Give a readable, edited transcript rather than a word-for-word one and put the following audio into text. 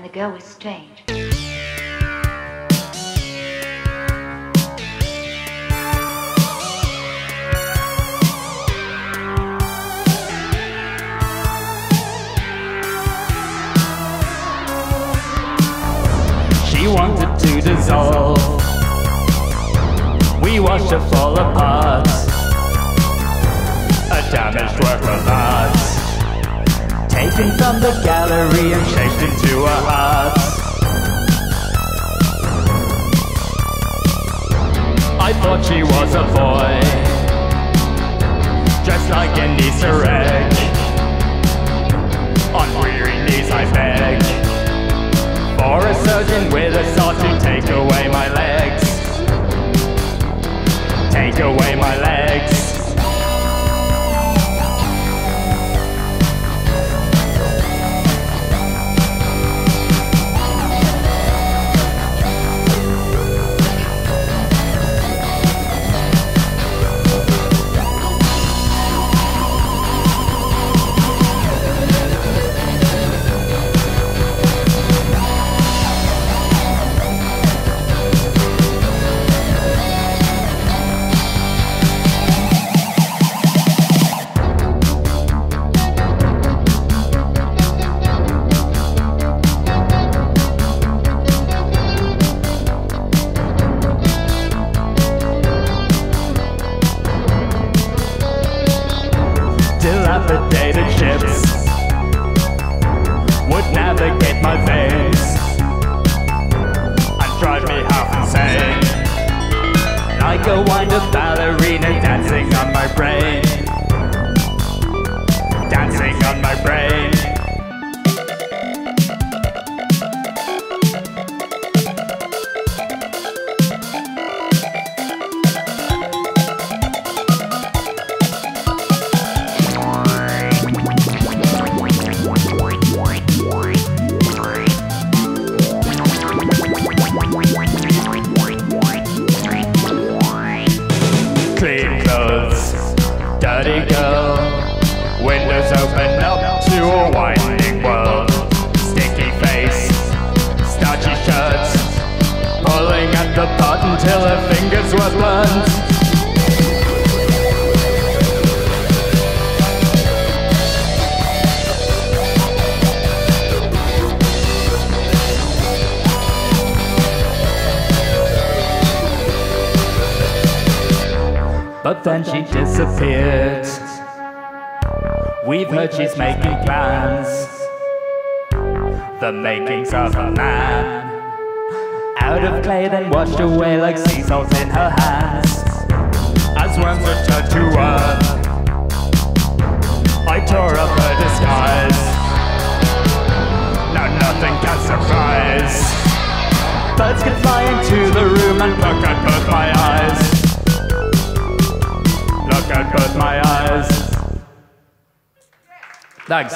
and the girl was strange. She wanted to dissolve. We watched her fall apart, a damaged work of art, taken from the gallery and shaped into a heart. I thought she was a boy, dressed like an Easter egg. On weary knees I beg for a surgeon with a saw to take away my legs. Take away my legs. Dilapidated ships would navigate my veins and drive me half insane, like a wind-up ballerina dancing on my brain, dancing on my brain. Clean clothes, dirty girl, windows open up to a winding world. Sticky face, starchy shirts, pulling at the button till her fingers were burnt. But then she disappeared. We've heard she's making plans, the makings of a man, out of clay then washed away like sea salt in her hands. As worms return to earth, I tore up her disguise. Now nothing can surprise. Birds can fly into the room and pluck at both my eyes. Look at both my eyes. Thanks.